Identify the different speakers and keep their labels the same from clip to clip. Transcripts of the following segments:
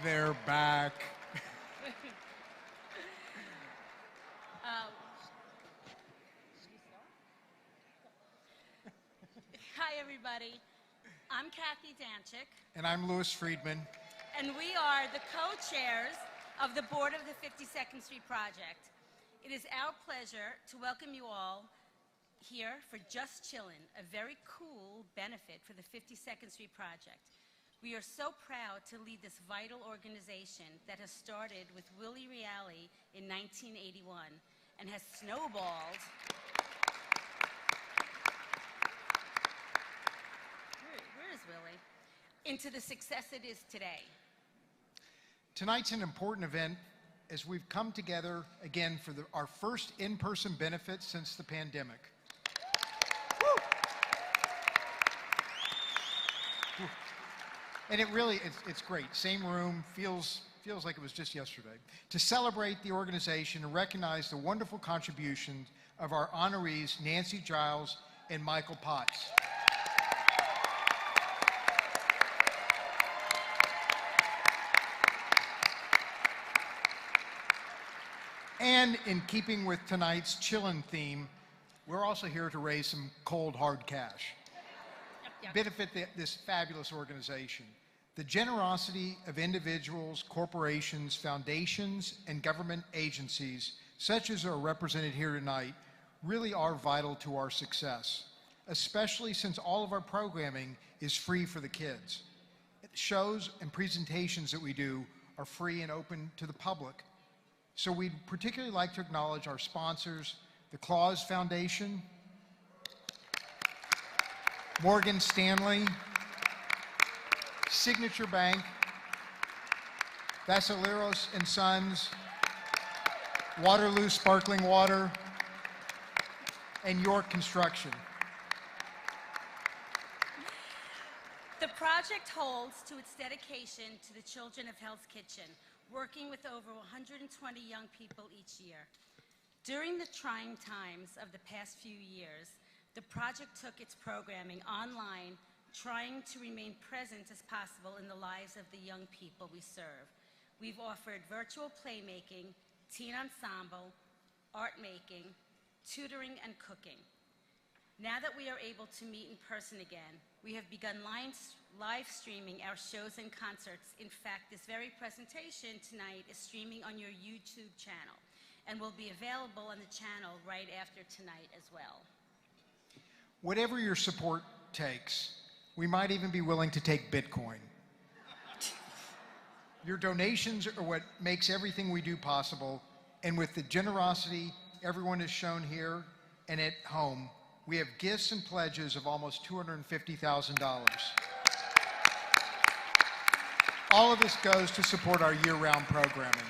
Speaker 1: They're back.
Speaker 2: Hi, everybody. I'm Cathy Dantchik.
Speaker 1: And I'm Louis Friedman.
Speaker 2: And we are the co-chairs of the board of the 52nd Street Project. It is our pleasure to welcome you all here for Just Chillin, a very cool benefit for the 52nd Street Project. We are so proud to lead this vital organization that has started with Willie Reale in 1981 and has snowballed. Where is Willie? Into the success it is today.
Speaker 1: Tonight's an important event as we've come together again for our first in-person benefit since the pandemic. Woo! Woo. And it really, it's great. Same room, feels like it was just yesterday. To celebrate the organization and recognize the wonderful contributions of our honorees, Nancy Giles and Michael Potts. And in keeping with tonight's Chillin' theme, we're also here to raise some cold, hard cash.
Speaker 2: Yep.
Speaker 1: Benefit this fabulous organization. The generosity of individuals, corporations, foundations, and government agencies, such as are represented here tonight, really are vital to our success, especially since all of our programming is free for the kids. Shows and presentations that we do are free and open to the public. So we'd particularly like to acknowledge our sponsors, the Claus Foundation, Morgan Stanley, Signature Bank, Basileros and Sons, Waterloo Sparkling Water, and York Construction.
Speaker 2: The project holds to its dedication to the children of Hell's Kitchen, working with over 120 young people each year. During the trying times of the past few years, the project took its programming online, trying to remain present as possible in the lives of the young people we serve. We've offered virtual playmaking, teen ensemble, art making, tutoring, and cooking. Now that we are able to meet in person again, we have begun live streaming our shows and concerts. In fact, this very presentation tonight is streaming on your YouTube channel and will be available on the channel right after tonight as well.
Speaker 1: Whatever your support takes, we might even be willing to take Bitcoin. Your donations are what makes everything we do possible, and with the generosity everyone has shown here and at home, we have gifts and pledges of almost $250,000. All of this goes to support our year-round programming.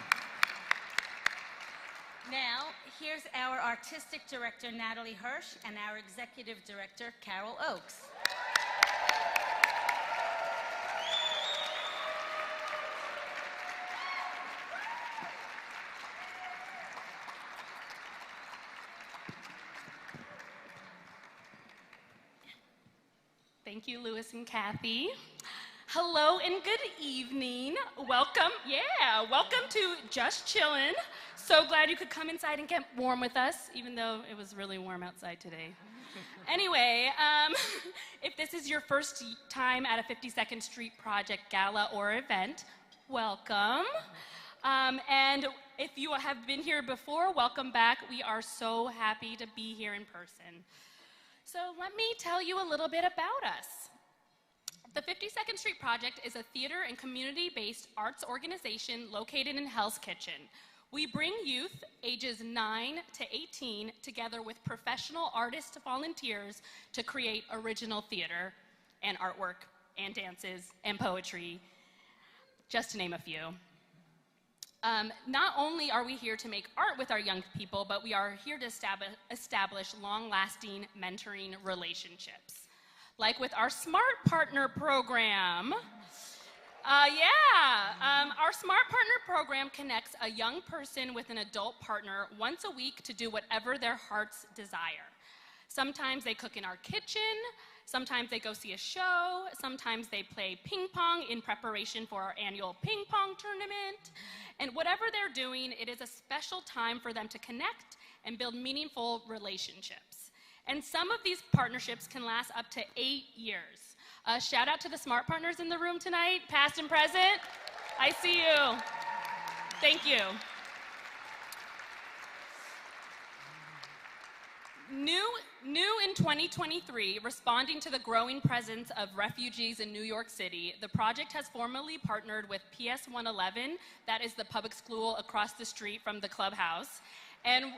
Speaker 2: Now, here's our artistic director, Natalie Hirsch, and our executive director, Carol Ochs.
Speaker 3: Thank you, Louis and Cathy. Hello and good evening. Welcome to Just Chillin'. So glad you could come inside and get warm with us, even though it was really warm outside today. Anyway, if this is your first time at a 52nd Street Project gala or event, welcome. And if you have been here before, welcome back. We are so happy to be here in person. So let me tell you a little bit about us. The 52nd Street Project is a theater and community-based arts organization located in Hell's Kitchen. We bring youth ages 9 to 18 together with professional artist volunteers to create original theater and artwork and dances and poetry, just to name a few. Not only are we here to make art with our young people, but we are here to establish long-lasting mentoring relationships. Like with our Smart Partner program. Our Smart Partner program connects a young person with an adult partner once a week to do whatever their hearts desire. Sometimes they cook in our kitchen, Sometimes they go see a show. Sometimes they play ping pong in preparation for our annual ping pong tournament. And whatever they're doing, it is a special time for them to connect and build meaningful relationships. And some of these partnerships can last up to 8 years. Shout out to the smart partners in the room tonight, past and present. I see you. Thank you. New in 2023, responding to the growing presence of refugees in New York City, the project has formally partnered with PS 111, that is the public school across the street from the clubhouse, and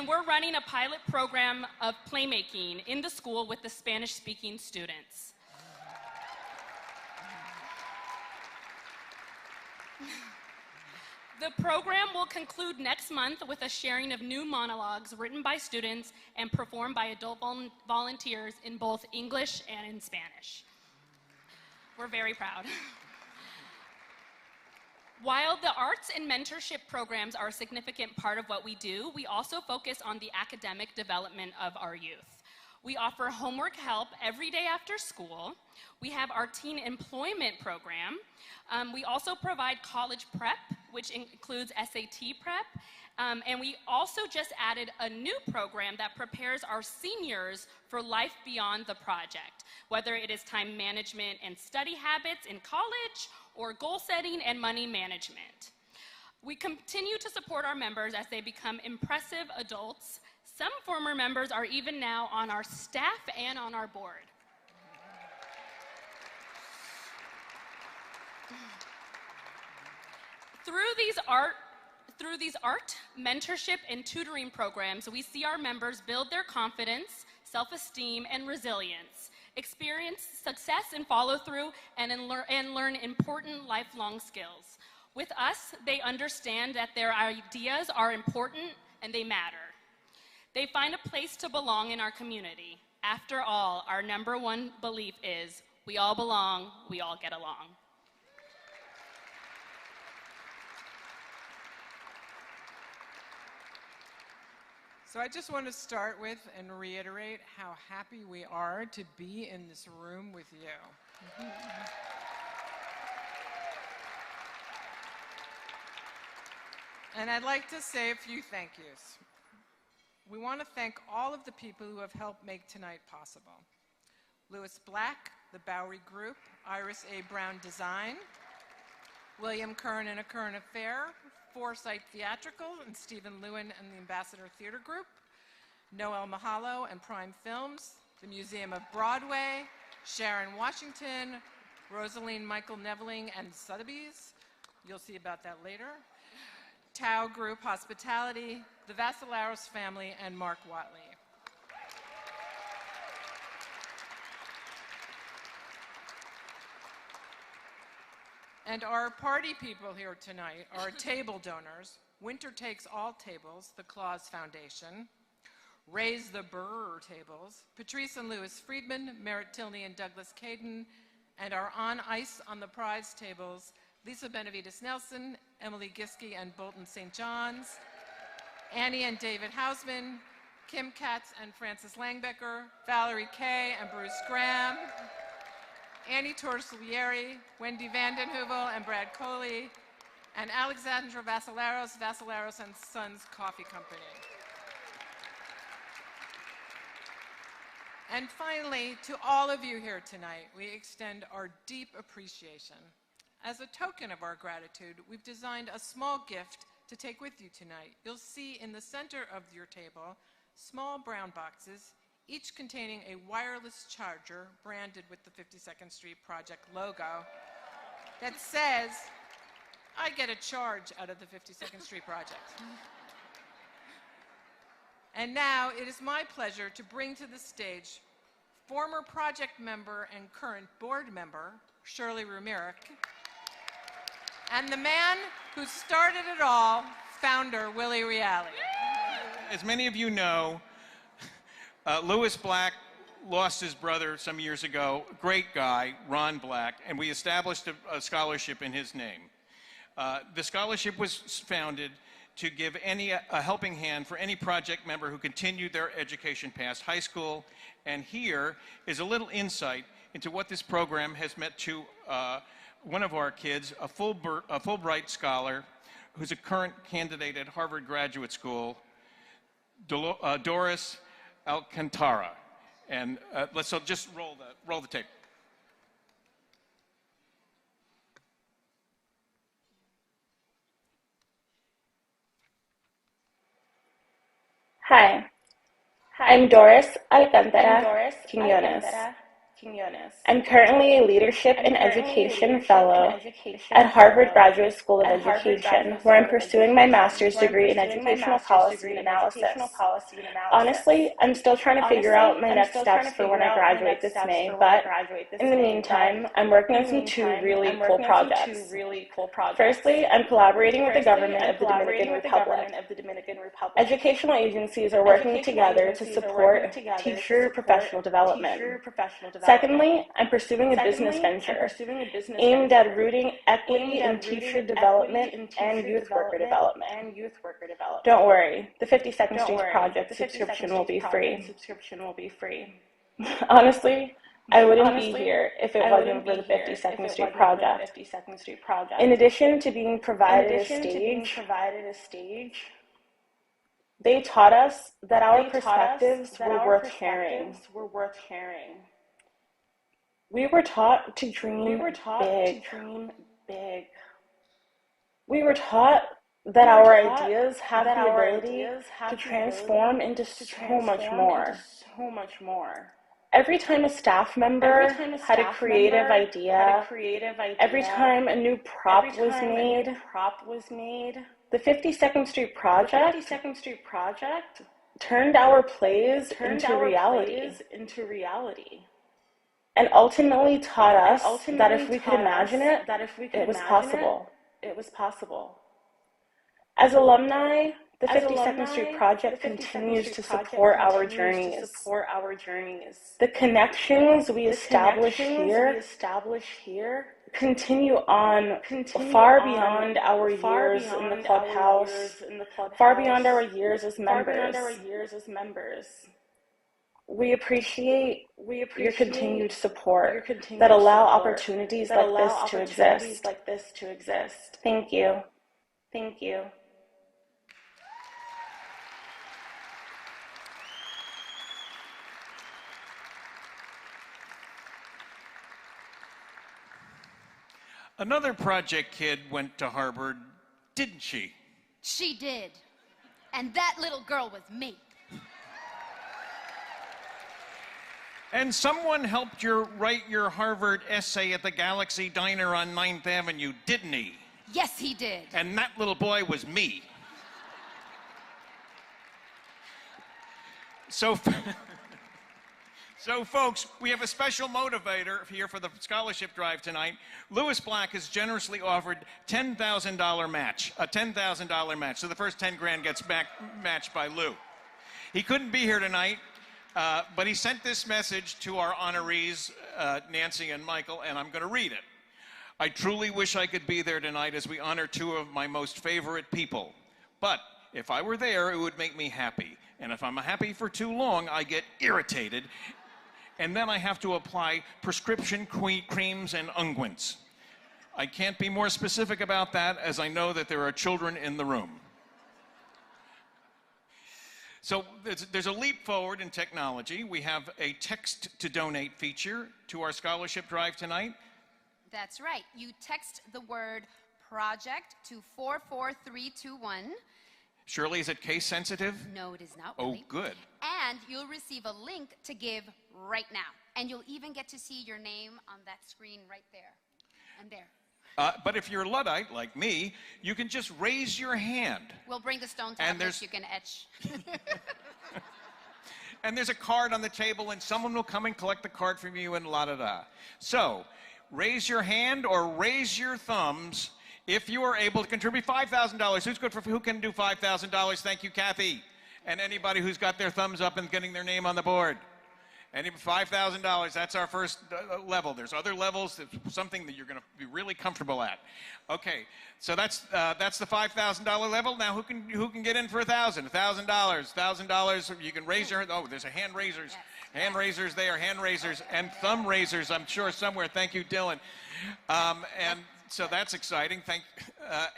Speaker 3: we're running a pilot program of playmaking in the school with the Spanish-speaking students. The program will conclude next month with a sharing of new monologues written by students and performed by adult volunteers in both English and in Spanish. We're very proud. While the arts and mentorship programs are a significant part of what we do, we also focus on the academic development of our youth. We offer homework help every day after school. We have our teen employment program. We also provide college prep, which includes SAT prep. And we also just added a new program that prepares our seniors for life beyond the project, whether it is time management and study habits in college or goal setting and money management. We continue to support our members as they become impressive adults. Some former members are even now on our staff and on our board. Through these art, mentorship, and tutoring programs, we see our members build their confidence, self-esteem, and resilience, experience success and follow-through, and learn important lifelong skills. With us, they understand that their ideas are important and they matter. They find a place to belong in our community. After all, our #1 belief is, we all belong, we all get along.
Speaker 4: So I just want to start with and reiterate how happy we are to be in this room with you. And I'd like to say a few thank yous. We want to thank all of the people who have helped make tonight possible. Louis Black, the Bowery Group, Iris A. Brown Design, William Kern and A Kern Affair, Foresight Theatrical, and Stephen Lewin and the Ambassador Theater Group, Noel Mahalo and Prime Films, the Museum of Broadway, Sharon Washington, Rosaline Michael Neveling and Sotheby's, you'll see about that later, Tao Group Hospitality, the Vassalaros family, and Mark Watley. And our party people here tonight are table donors, Winter Takes All Tables, the Claus Foundation, Raise the Burr Tables, Patrice and Louis Friedman, Merritt Tilney and Douglas Caden, and our On Ice on the Prize tables, Lisa Benavides Nelson, Emily Giske and Bolton St. John's, Annie and David Hausman, Kim Katz and Francis Langbecker, Valerie Kay and Bruce Graham, Annie Torsulieri, Wendy Vanden Heuvel and Brad Coley, and Alexandra Vassalaros, Vassalaros and Sons Coffee Company. And finally, to all of you here tonight, we extend our deep appreciation. As a token of our gratitude, we've designed a small gift to take with you tonight. You'll see in the center of your table small brown boxes, each containing a wireless charger branded with the 52nd Street Project logo that says, I get a charge out of the 52nd Street Project. And now it is my pleasure to bring to the stage former project member and current board member, Shirley Rumierk, and the man who started it all, founder Willie Reale.
Speaker 5: As many of you know, Louis Black lost his brother some years ago, great guy, Ron Black, and we established a scholarship in his name. The scholarship was founded to give a helping hand for any project member who continued their education past high school. And here is a little insight into what this program has meant to one of our kids, a Fulbright scholar who's a current candidate at Harvard Graduate School, Doris Alcanara. And let's just roll the tape.
Speaker 6: Hi, I'm Doris Alcanara Caelnne. I'm currently a Leadership in Education Fellow at Harvard Graduate School of Education, where I'm pursuing my master's degree in Educational Policy and Analysis. Honestly, I'm still trying to figure out my next steps for when I graduate this May, but in the meantime, I'm working on some two really cool projects. Firstly, I'm collaborating with the government of the Dominican Republic. Educational agencies are working together to support teacher professional development. Secondly, I'm pursuing a business venture aimed at rooting equity in teacher development and youth worker development. Don't worry, the 52nd Street Project subscription will be free. Honestly, I wouldn't be here if it wasn't for the 52nd Street Project. In addition to being provided a stage, they taught us that our perspectives were worth sharing. We were taught to dream big. We were taught that our ideas have the ability to transform into so much more. Every time a staff member had a creative idea, every time a new prop was made, the 52nd Street Project turned our plays into reality. And ultimately taught us that if we could imagine it, it was possible. As alumni, the 52nd Street Project continues to support our journeys. The connections we establish here continue on far beyond our years in the clubhouse, far beyond our years as members. We appreciate your continued support that allow opportunities like this to exist. Thank you.
Speaker 5: Another project kid went to Harvard, didn't she?
Speaker 7: She did. And that little girl was me.
Speaker 5: And someone helped you write your Harvard essay at the Galaxy Diner on 9th Avenue, didn't he?
Speaker 7: Yes, he did.
Speaker 5: And that little boy was me. So folks, we have a special motivator here for the scholarship drive tonight. Lewis Black has generously offered a $10,000 match. So the first 10 grand gets matched by Lou. He couldn't be here tonight. But he sent this message to our honorees, Nancy and Michael, and I'm going to read it. I truly wish I could be there tonight as we honor two of my most favorite people. But if I were there, it would make me happy. And if I'm happy for too long, I get irritated. And then I have to apply prescription creams and unguents. I can't be more specific about that, as I know that there are children in the room. So there's a leap forward in technology. We have a text to donate feature to our scholarship drive tonight.
Speaker 7: That's right. You text the word project to 44321.
Speaker 5: Shirley, is it case sensitive?
Speaker 7: No, it is not.
Speaker 5: Oh,
Speaker 7: Willie.
Speaker 5: good.
Speaker 7: And you'll receive a link to give right now. And you'll even get to see your name on that screen right there and there.
Speaker 5: But if you're a Luddite, like me, you can just raise your hand.
Speaker 7: We'll bring the stone tablets you can etch.
Speaker 5: And there's a card on the table, and someone will come and collect the card from you, and la-da-da. So, raise your hand or raise your thumbs if you are able to contribute $5,000. Who can do $5,000? Thank you, Cathy. And anybody who's got their thumbs up and getting their name on the board. Any $5,000, that's our first level. There's other levels, that's something that you're going to be really comfortable at. Okay, so that's the $5,000 level. Now who can get in for $1,000? $1,000, you can raise your, oh, there's a hand raisers. Yes. Hand raisers there, hand raisers, and thumb raisers, I'm sure somewhere. Thank you, Dylan. And so that's exciting.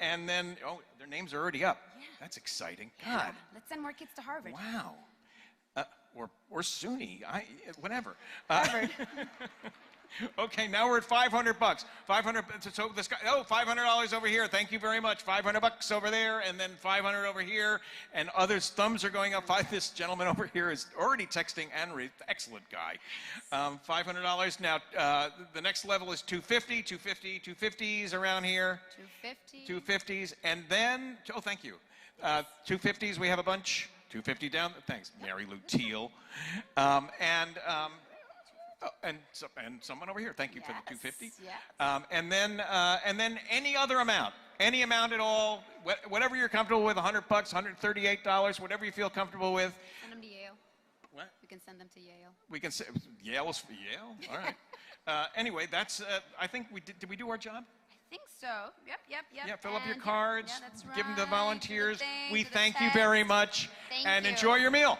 Speaker 5: And then, oh, their names are already up. Yeah. That's exciting. God.
Speaker 7: Yeah. Let's send more kids to Harvard.
Speaker 5: Wow. Or SUNY, whatever.
Speaker 7: Harvard.
Speaker 5: Okay, now we're at $500. So this guy, oh, $500 over here. Thank you very much. $500 over there, and then $500 over here, and others' thumbs are going up. This gentleman over here is already texting and excellent guy. $500. Now the next level is $250, $250s around here. $250s, and then thank you. $250s. We have a bunch. $250 down. Thanks, Mary Lou Teal, and someone over here. Thank you for the $250. Yes. And then any other amount, any amount at all, whatever you're comfortable with. $100, $138, whatever you feel comfortable with.
Speaker 7: Send them to Yale.
Speaker 5: What?
Speaker 7: We can send them to Yale.
Speaker 5: We can say Yale. All right. Anyway, that's. I think we did. Did we do our job?
Speaker 7: I think so. Yep.
Speaker 5: Yeah, fill up your cards.
Speaker 7: Yeah, that's right.
Speaker 5: Give them to the volunteers. We thank you
Speaker 7: text.
Speaker 5: very much.
Speaker 7: Thank you.
Speaker 5: Enjoy your meal.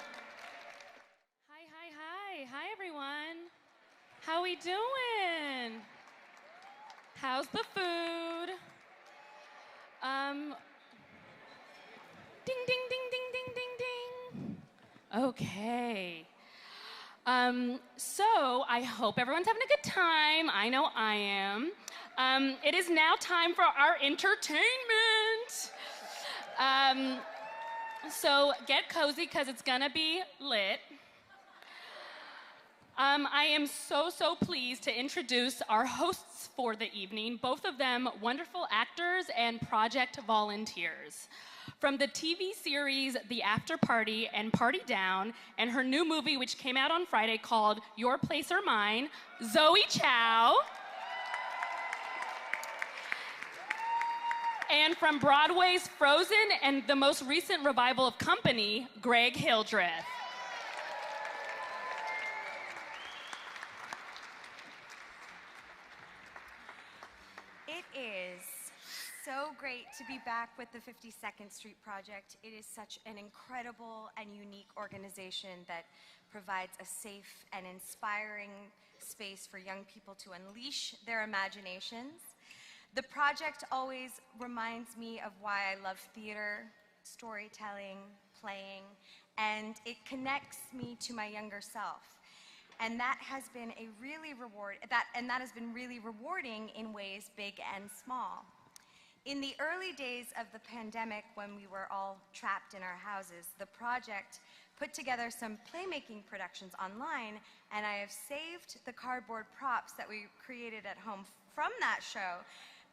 Speaker 3: Hi, everyone. How we doing? How's the food? Ding, ding, ding, ding, ding, ding, ding. Okay. So I hope everyone's having a good time. I know I am. It is now time for our entertainment. So get cozy because it's gonna be lit. I am so pleased to introduce our hosts for the evening, both of them wonderful actors and project volunteers. From the TV series The After Party and Party Down, and her new movie which came out on Friday called Your Place or Mine, Zoë Chao. And from Broadway's Frozen and the most recent revival of Company, Greg Hildreth.
Speaker 8: It is so great to be back with the 52nd Street Project. It is such an incredible and unique organization that provides a safe and inspiring space for young people to unleash their imaginations. The project always reminds me of why I love theater, storytelling, playing, and it connects me to my younger self. And that has been really rewarding in ways big and small. In the early days of the pandemic, when we were all trapped in our houses, the project put together some playmaking productions online, and I have saved the cardboard props that we created at home from that show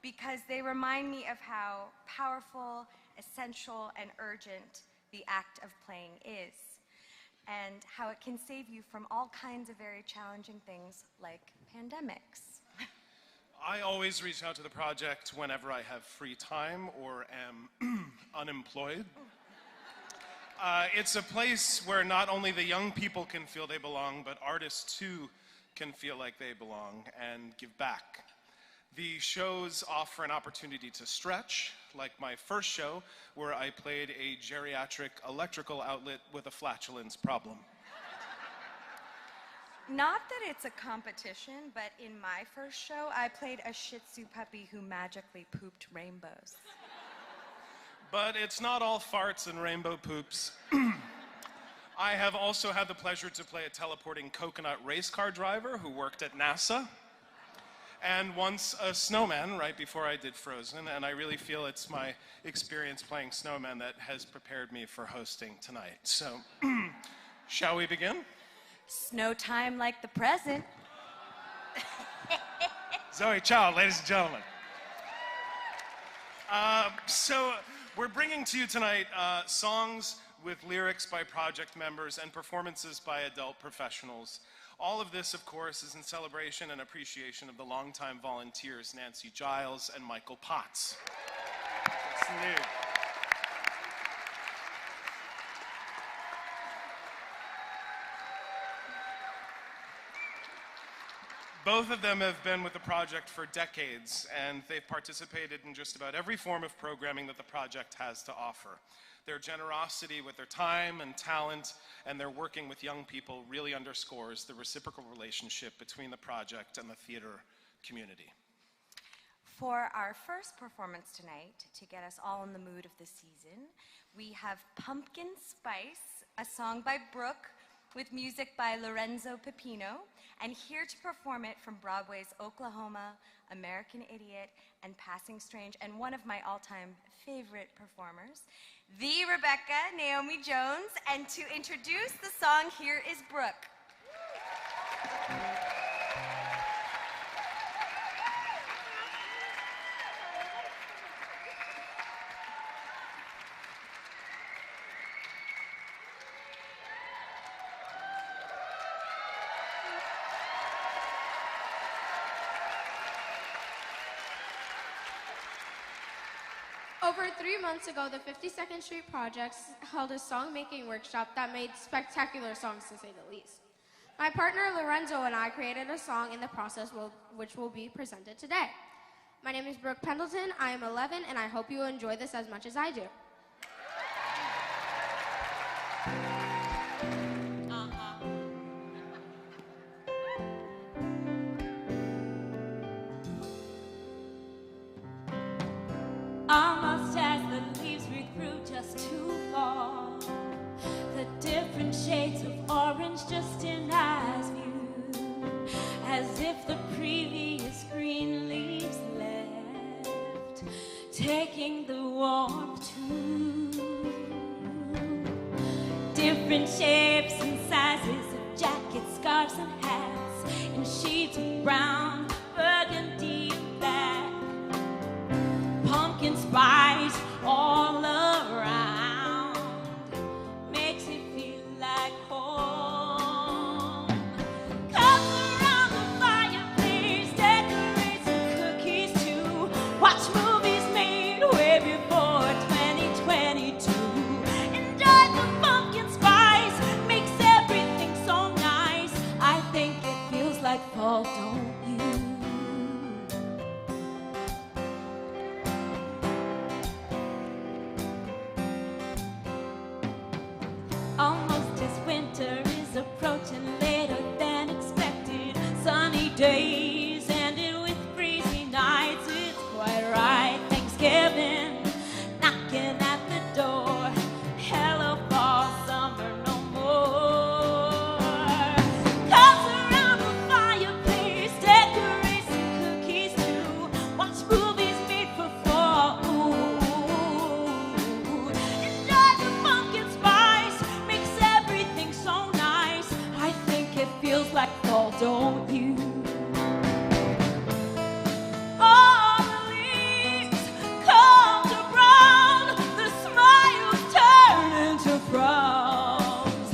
Speaker 8: because they remind me of how powerful, essential, and urgent the act of playing is, and how it can save you from all kinds of very challenging things like pandemics.
Speaker 9: I always reach out to the project whenever I have free time or am unemployed. It's a place where not only the young people can feel they belong, but artists too can feel like they belong and give back. The shows offer an opportunity to stretch, like my first show, where I played a geriatric electrical outlet with a flatulence problem.
Speaker 8: Not that it's a competition, but in my first show, I played a Shih Tzu puppy who magically pooped rainbows.
Speaker 9: But it's not all farts and rainbow poops. I have also had the pleasure to play a teleporting coconut race car driver who worked at NASA, and once a snowman right before I did Frozen, and I really feel it's my experience playing snowman that has prepared me for hosting tonight. So, shall we begin?
Speaker 8: Snow time like the present.
Speaker 9: Zoë Chao, ladies and gentlemen. So we're bringing to you tonight songs with lyrics by project members and performances by adult professionals. All of this, of course, is in celebration and appreciation of the longtime volunteers, Nancy Giles and Michael Potts. Yes, indeed. Both of them have been with the project for decades, and they've participated in just about every form of programming that the project has to offer. Their generosity with their time and talent and their working with young people really underscores the reciprocal relationship between the project and the theater community.
Speaker 8: For our first performance tonight, to get us all in the mood of the season, we have Pumpkin Spice, a song by Brooke with music by Lorenzo Pipino, and here to perform it from Broadway's Oklahoma, American Idiot, and Passing Strange, and one of my all-time favorite performers, the Rebeca Naomi Jones, and to introduce the song, here is Brooke.
Speaker 10: Over 3 months ago, the 52nd Street Projects held a song-making workshop that made spectacular songs, to say the least. My partner Lorenzo and I created a song in the process which will be presented today. My name is Brooke Pendleton, I am 11, and I hope you enjoy this as much as I do.
Speaker 11: Almost as the leaves we grew just too far, the different shades of orange just in eyes view, as if the previous green leaves left, taking the warmth too. Different shapes and sizes of jackets, scarves, and hats, in shades of brown, burgundy, and black. Pumpkin spice all around makes it feel like home. Comes around the fireplace, decorate some cookies too. Watch movies made way before 2022. Enjoy the pumpkin spice, makes everything so nice. I think it feels like fall, don't you? Almost as winter is approaching later than expected. Sunny days ended with breezy nights. It's quite right. Thanksgiving knocking at the door. Hello, fall, summer, no more. Comes around the fireplace, decorate some cookies too. Watch movies made for fall. Enjoy the pumpkin spice, makes everything so nice. I think it feels like fall, don't you? All the leaves come to brown, the smiles turn into frowns.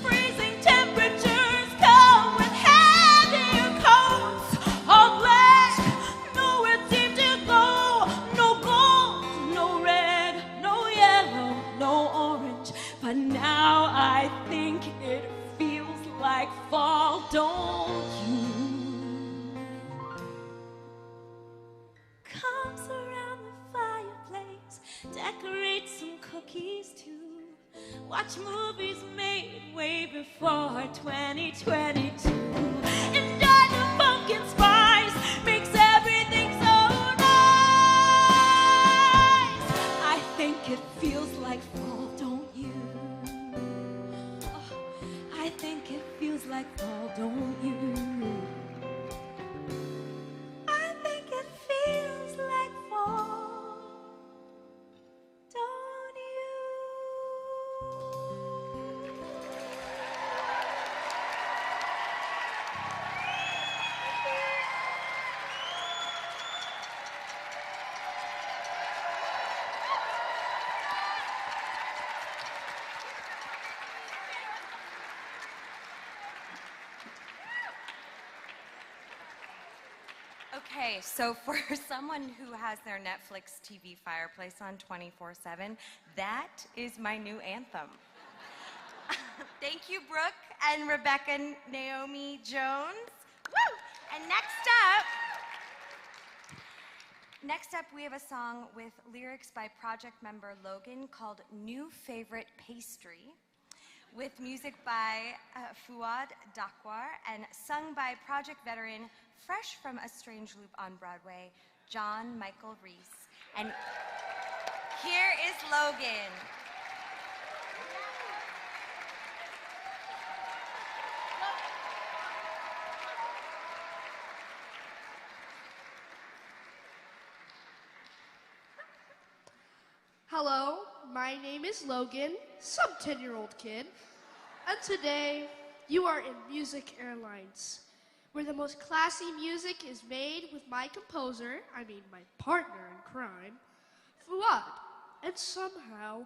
Speaker 11: Freezing temperatures come with heavier coats, all black, nowhere deep to go. No gold, no red, no yellow, no orange. But now I think it feels like fall, don't you? Comes around the fireplace, decorate some cookies too. Watch movies made way before 2022. Enjoy the pumpkin spice, makes everything so nice. I think it feels like fall, don't you? Oh, I think it feels like fall, don't you? I think it feels like fall, don't you?
Speaker 8: Okay, so for someone who has their Netflix TV fireplace on 24/7, that is my new anthem. Thank you, Brooke and Rebeca Naomi Jones. Woo! And next up, we have a song with lyrics by project member Logan called New Favorite Pastry, with music by Fouad, Dakwar, and sung by project veteran, fresh from A Strange Loop on Broadway, Jon-Michael Reese. And here is Logan.
Speaker 12: Hello, my name is Logan, some 10-year-old kid, and today you are in Music Airlines, where the most classy music is made with my composer, my partner in crime, Fouad, and somehow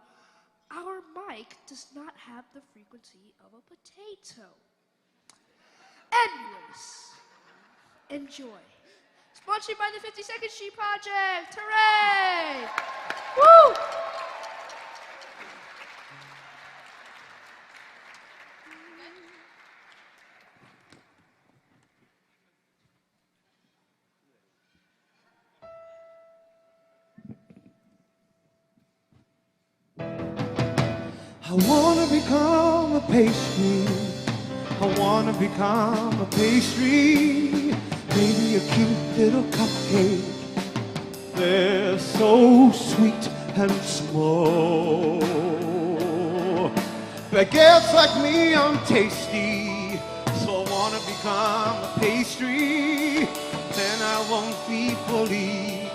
Speaker 12: our mic does not have the frequency of a potato. Anyways, enjoy. Sponsored by the 52nd Street Project, hooray! Woo!
Speaker 13: I wanna become a pastry. I wanna become a pastry. Maybe a cute little cupcake. They're so sweet and small. Baguettes like me, I'm tasty. So I wanna become a pastry. Then I won't be bullied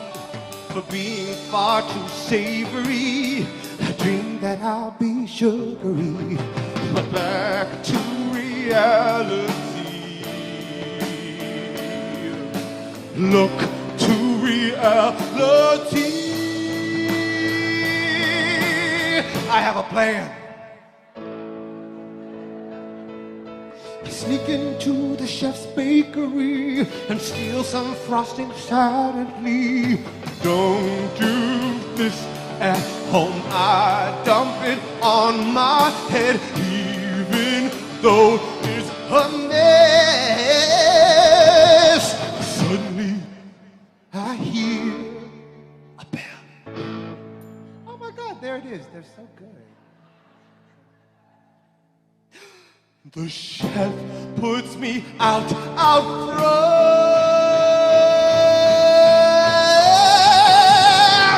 Speaker 13: for being far too savory. I dream that I'll be sugary, but back to reality. Look to reality. I have a plan. I sneak into the chef's bakery and steal some frosting silently. Don't do this at home. I dump it on my head, even though it's a mess. Suddenly, I hear a bell. Oh my God, there it is. They're so good. The chef puts me out front.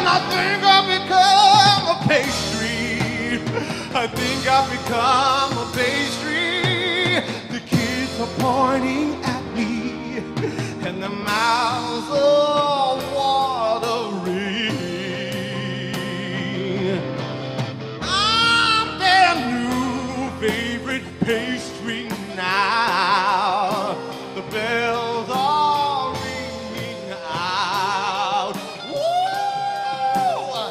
Speaker 13: I think I've become a pastry. I think I've become a pastry. The kids are pointing at me, and the mouths are watering. I'm their new favorite pastry now. The bells are ringing out. Woo!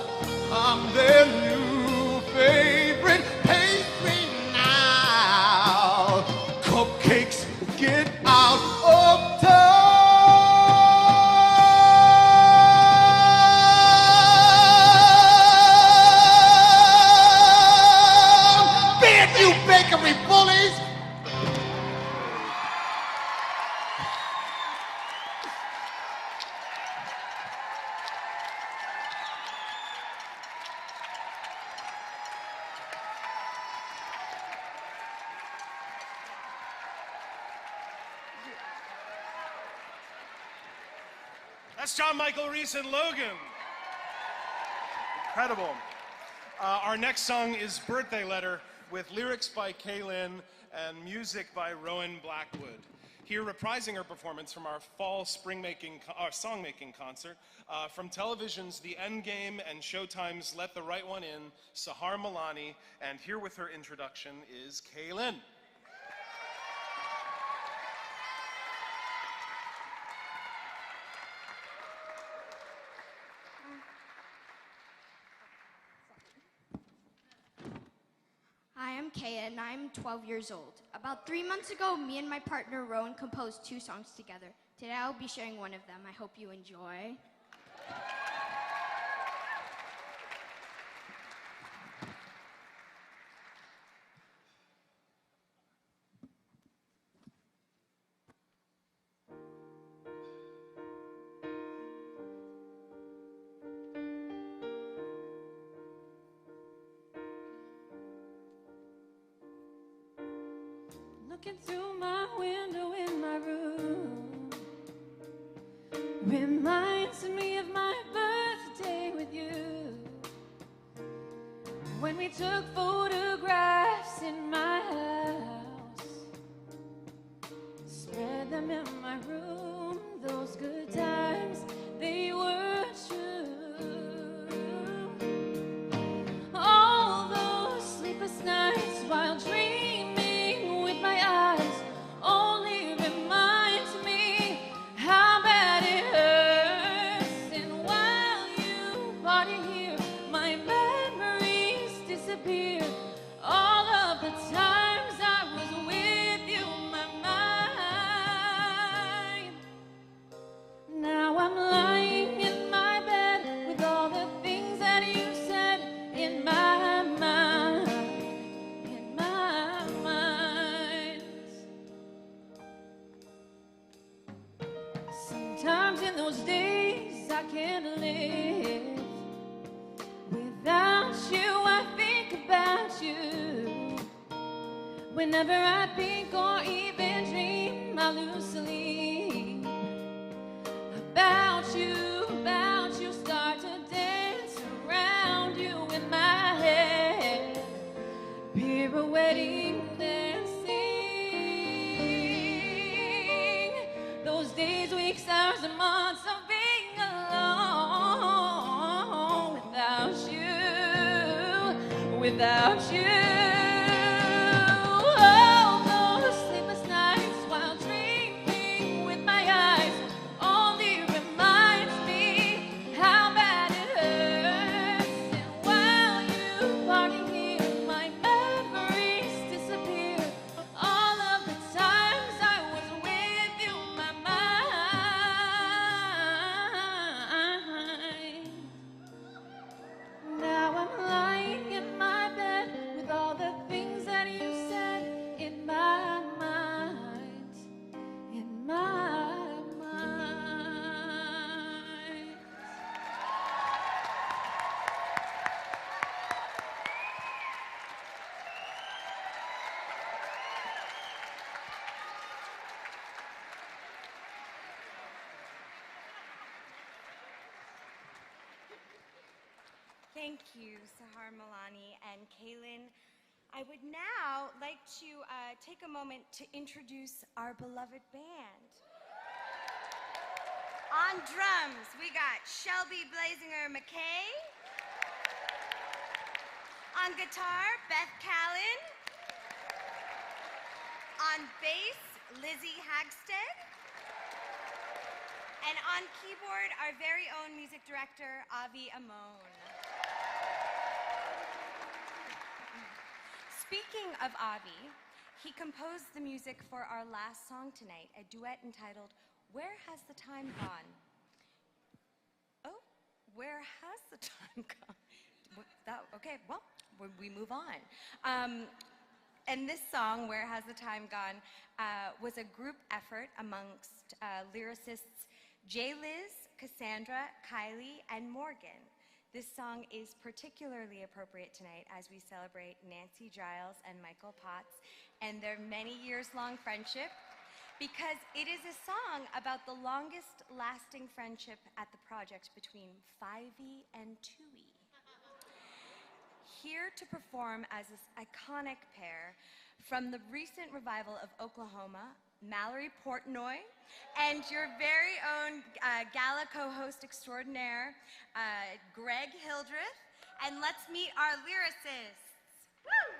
Speaker 13: I'm their new favorite pastry now. Cupcakes, get out of town. Bad you bakery bullies.
Speaker 9: That's Jon-Michael Reese and Logan. Incredible. Our next song is Birthday Letter, with lyrics by Callen and music by Rowan Blackwood. Here reprising her performance from our fall song-making concert, from television's The Endgame and Showtime's Let the Right One In, Sahar Milani, and here with her introduction is Callen.
Speaker 10: Hi, I'm Kaya, and I'm 12 years old. About 3 months ago, me and my partner Rowan composed 2 songs together. Today I'll be sharing one of them. I hope you enjoy.
Speaker 11: looking through my window in my room reminds me of my birthday with you, when we took photographs in my house, spread them in my room. Those good times, they were true. All those sleepless nights while dreaming with my eyes only reminds me how bad it hurts. And while you party here, my memories disappear. All of the times I was with you, my mind. Now I'm lying in my bed with all the things that you said in my mind, in my mind. Sometimes in those days I can't live without you. I think about you. Whenever I think or even dream, I lose sleep. About you, start to dance around you in my head, pirouetting, dancing. Those days, weeks, hours, and months of being alone without you. Oh, those sleepless nights while dreaming with my eyes only reminds me how bad it hurts. And while you party here, my memories disappear. All of the times I was with you, my mind. Now I'm lying in my bed with all the things that you said in my mind, in my mind.
Speaker 8: Thank you, Sahar Milani and Callen. I would now like to take a moment to introduce our beloved band. On drums, we got Shelby Blezinger-McCay. On guitar, Beth Callen. On bass, Lizzie Hagstead. And on keyboard, our very own music director, Avi Amon. Speaking of Avi, he composed the music for our last song tonight, a duet entitled, Where Has the Time Gone? Oh, where has the time gone? Okay, well, we move on. And this song, Where Has the Time Gone, was a group effort amongst lyricists Jai-Lyzz, Kassandra, Kylee, and Morgan. This song is particularly appropriate tonight as we celebrate Nancy Giles and Michael Potts and their many years-long friendship, because it is a song about the longest lasting friendship at the project between Fivey and Tui. Here to perform as this iconic pair from the recent revival of Oklahoma, Mallory Portnoy, and your very own Gala co-host extraordinaire, Greg Hildreth. And let's meet our lyricists. Woo!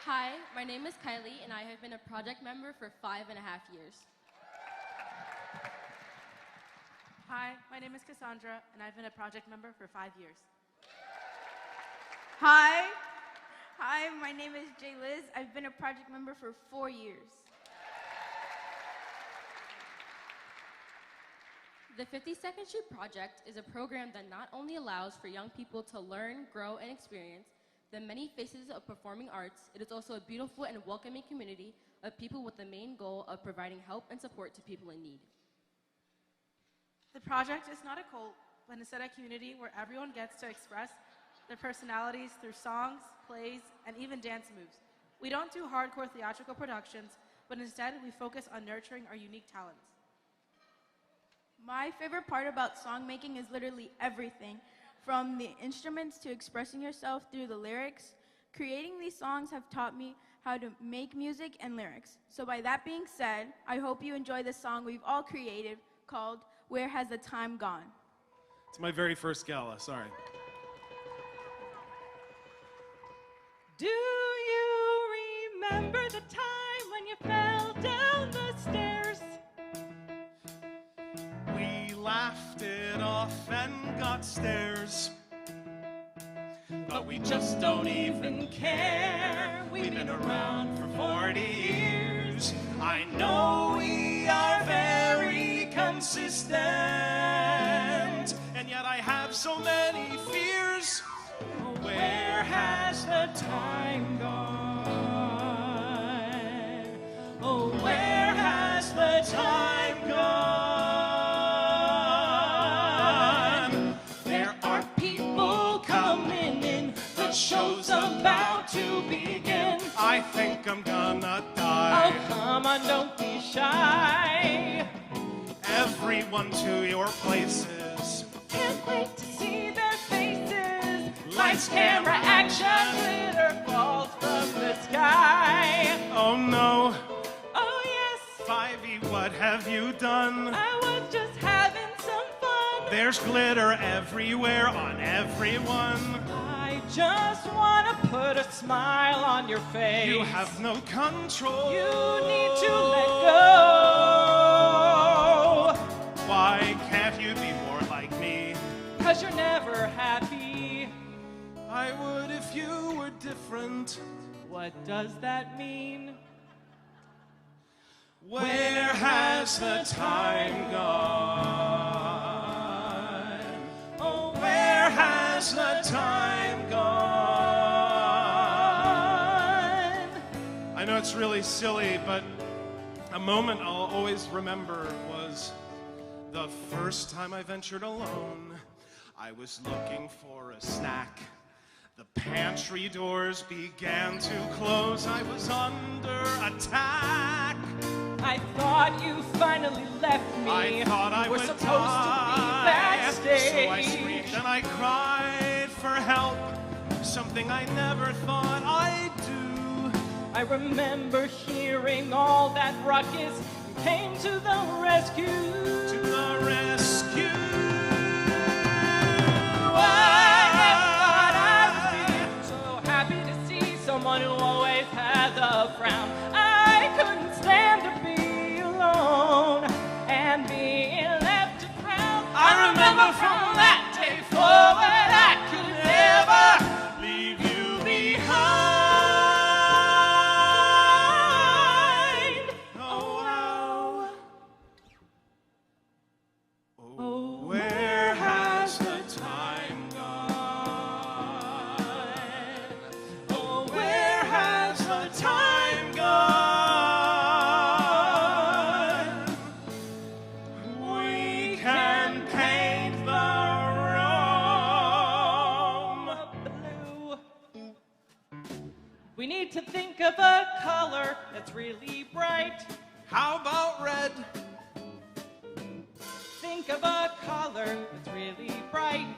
Speaker 14: Hi, my name is Kylee, and I have been a project member for 5.5 years.
Speaker 15: Hi, my name is Kassandra, and I've been a project member for 5 years. Hi, my name is Jai-Lyzz. I've been a project member for 4 years.
Speaker 14: The 52nd Street Project is a program that not only allows for young people to learn, grow, and experience the many faces of performing arts, it is also a beautiful and welcoming community of people with the main goal of providing help and support to people in need.
Speaker 16: The project is not a cult, but instead a community where everyone gets to express their personalities through songs, plays, and even dance moves. We don't do hardcore theatrical productions, but instead we focus on nurturing our unique talents.
Speaker 15: My favorite part about song making is literally everything, from the instruments to expressing yourself through the lyrics. Creating these songs have taught me how to make music and lyrics. So by that being said, I hope you enjoy the song we've all created called Where Has the Time Gone?
Speaker 9: It's my very first gala, sorry.
Speaker 11: Do you remember the time when you fell down the stairs?
Speaker 9: We laughed it off and got stares. But we just don't even care. We've been around for 40 years. I know we are very consistent, and yet I have so many fears. Where has the time gone? Oh, where has the time gone? There are people coming in, the show's about to begin. I think I'm gonna die.
Speaker 11: Oh, come on, don't be shy.
Speaker 9: Everyone to your places.
Speaker 11: Can't wait to see their faces. Lights, camera, action, glitter falls from the sky.
Speaker 9: Oh no.
Speaker 11: Oh yes.
Speaker 9: Fivey, what have you done?
Speaker 11: I was just having some fun.
Speaker 9: There's glitter everywhere on everyone.
Speaker 11: I just want to put a smile on your face.
Speaker 9: You have no control.
Speaker 11: You need to let go.
Speaker 9: Why can't you be more like me?
Speaker 11: 'Cause you're never happy.
Speaker 9: I would if you were different.
Speaker 11: What does that mean?
Speaker 9: Where has the time gone? Oh, where has the time gone? I know it's really silly, but a moment I'll always remember was the first time I ventured alone. I was looking for a snack. The pantry doors began to close. I was under attack.
Speaker 11: I thought you finally left me.
Speaker 9: I thought I
Speaker 11: were
Speaker 9: would
Speaker 11: supposed
Speaker 9: die.
Speaker 11: to be backstage.
Speaker 9: So I screamed and I cried for help. Something I never thought I'd do.
Speaker 11: I remember hearing all that ruckus. You came to the rescue.
Speaker 9: To the rescue.
Speaker 11: Someone who always has a frown. I couldn't stand to be alone and being left to drown. I remember from that day forward I could never
Speaker 9: leave you behind. Oh, wow. Oh, where has the time gone? Time gone. We can paint the room
Speaker 11: blue. We need to think of a color that's really bright.
Speaker 9: How about red?
Speaker 11: Think of a color that's really bright.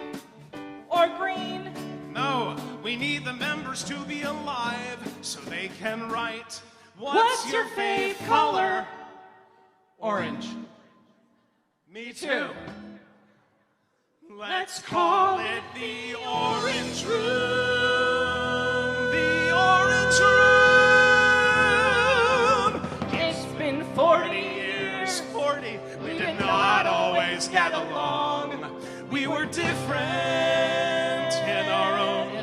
Speaker 11: Or green.
Speaker 9: No, we need the members to be alive so they can write.
Speaker 11: What's your fave color?
Speaker 9: Orange. Me too.
Speaker 11: Let's call
Speaker 9: it the Orange Room. The Orange Room.
Speaker 11: It's been 40 years.
Speaker 9: 40. We did not always get along. We were different in our own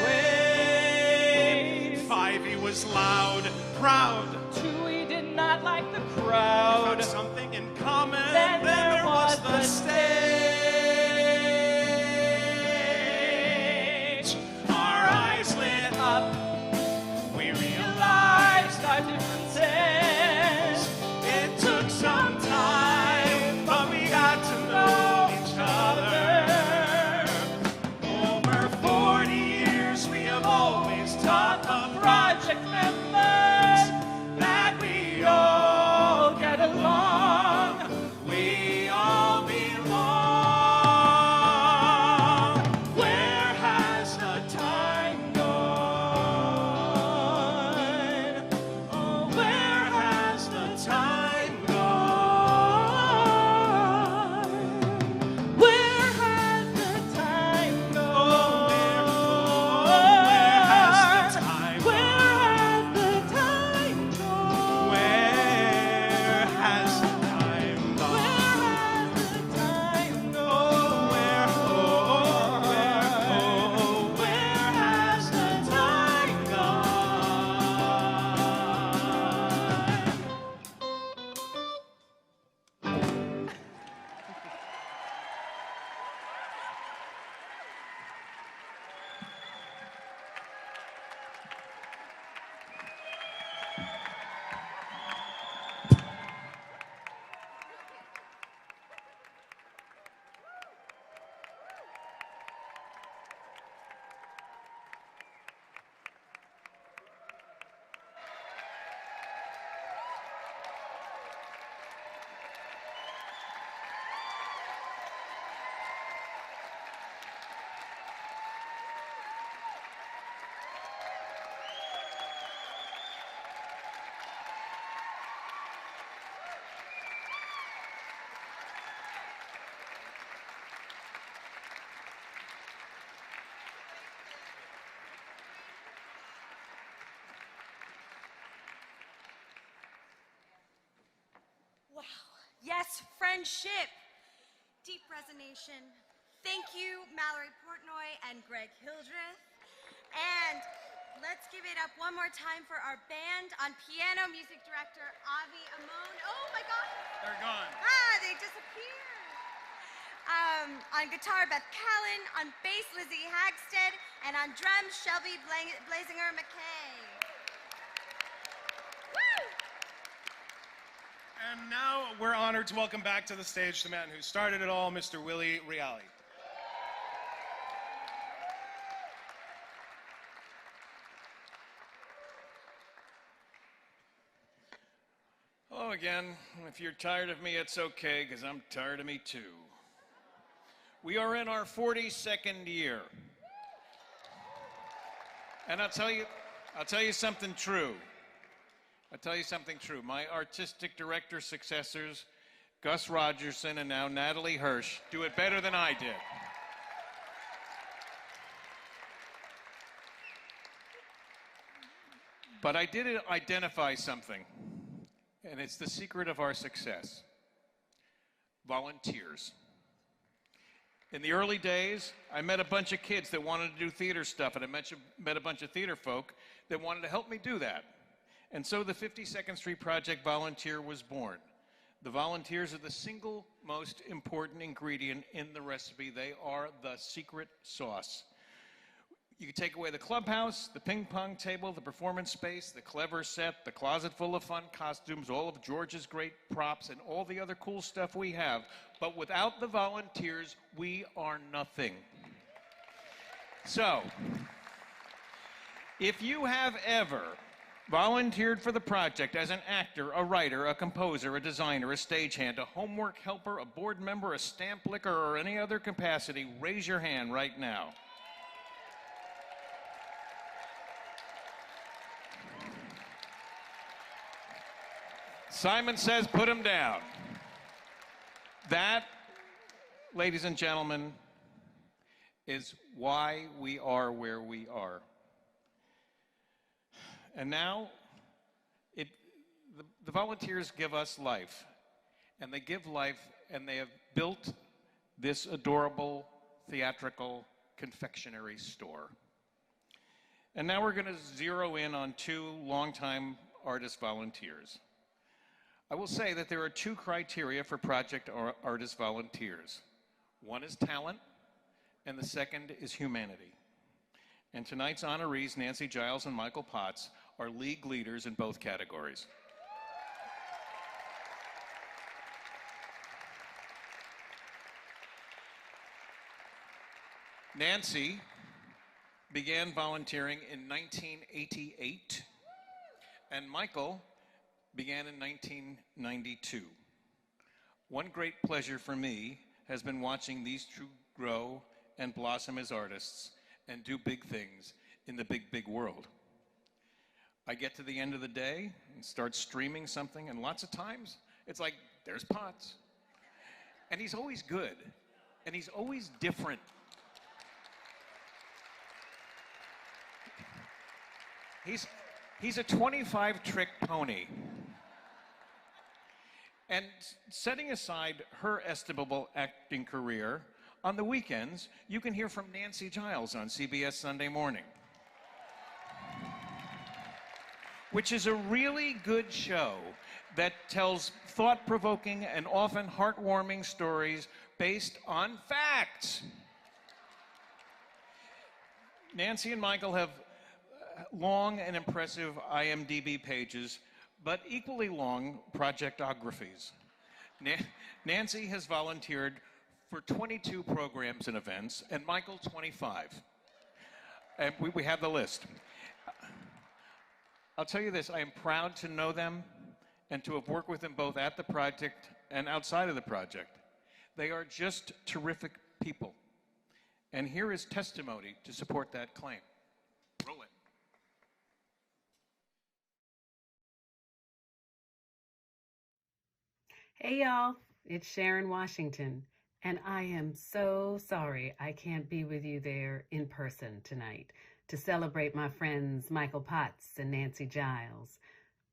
Speaker 9: way. Fivey was loud, proud.
Speaker 11: Chewy did not like the crowd.
Speaker 9: We found something in common.
Speaker 11: Then there was the
Speaker 9: stage. Our eyes lit up. We realized
Speaker 11: our differences.
Speaker 8: Yes, friendship. Deep resignation. Thank you, Mallory Portnoy and Greg Hildreth. And let's give it up one more time for our band. On piano, music director Avi Amon. Oh my God.
Speaker 9: They're gone.
Speaker 8: They disappeared. On guitar, Beth Callen. On bass, Lizzie Hagstead. And on drums, Shelby Blezinger-McCay. Woo!
Speaker 9: And now we're honored to welcome back to the stage the man who started it all, Mr. Willie Reale.
Speaker 5: Hello again. If you're tired of me, it's okay, because I'm tired of me too. We are in our 42nd year. And I'll tell you something true. I'll tell you something true. My artistic director successors, Gus Rogerson and now Natalie Hirsch, do it better than I did. But I did identify something, and it's the secret of our success. Volunteers. In the early days, I met a bunch of kids that wanted to do theater stuff, and I met a bunch of theater folk that wanted to help me do that. And so the 52nd Street Project Volunteer was born. The volunteers are the single most important ingredient in the recipe. They are the secret sauce. You can take away the clubhouse, the ping pong table, the performance space, the clever set, the closet full of fun costumes, all of George's great props, and all the other cool stuff we have. But without the volunteers, we are nothing. So, if you have ever volunteered for the project as an actor, a writer, a composer, a designer, a stagehand, a homework helper, a board member, a stamp licker, or any other capacity, raise your hand right now. Simon says, put him down. That, ladies and gentlemen, is why we are where we are. And now, the volunteers give us life. And they give life, and they have built this adorable, theatrical confectionery store. And now we're going to zero in on two longtime artist volunteers. I will say that there are two criteria for project artist volunteers. One is talent, and the second is humanity. And tonight's honorees, Nancy Giles and Michael Potts, are league leaders in both categories. Nancy began volunteering in 1988, and Michael began in 1992. One great pleasure for me has been watching these two grow and blossom as artists and do big things in the big, big world. I get to the end of the day and start streaming something, and lots of times it's like, there's Potts. And he's always good, and he's always different. He's a 25-trick pony. And setting aside her estimable acting career, on the weekends, you can hear from Nancy Giles on CBS Sunday Morning, which is a really good show that tells thought-provoking and often heartwarming stories based on facts. Nancy and Michael have long and impressive IMDb pages, but equally long projectographies. Nancy has volunteered for 22 programs and events, and Michael 25. And we have the list. I'll tell you this, I am proud to know them and to have worked with them both at the project and outside of the project. They are just terrific people. And here is testimony to support that claim. Roll it.
Speaker 17: Hey y'all, it's Sharon Washington, and I am so sorry I can't be with you there in person tonight to celebrate my friends Michael Potts and Nancy Giles.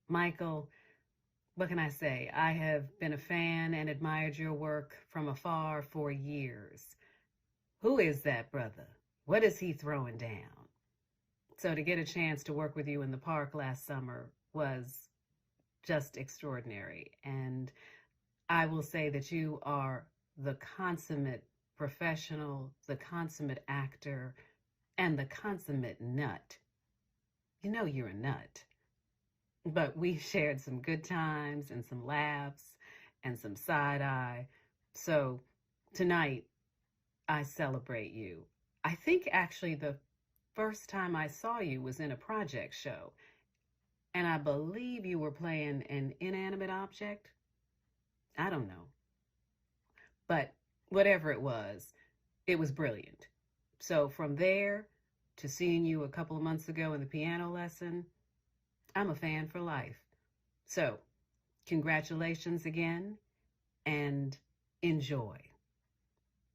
Speaker 17: Michael, What can I say? I have been a fan and admired your work from afar for years. Who is that brother? What is he throwing down? So to get a chance to work with you in the park last summer was just extraordinary. And I will say that you are the consummate professional, the consummate actor, and the consummate nut. You know you're a nut. But we shared some good times and some laughs and some side eye. So tonight, I celebrate you. I think actually the first time I saw you was in a project show. And I believe you were playing an inanimate object. I don't know. But whatever it was brilliant. So from there to seeing you a couple of months ago in the piano lesson, I'm a fan for life. So, congratulations again, and enjoy.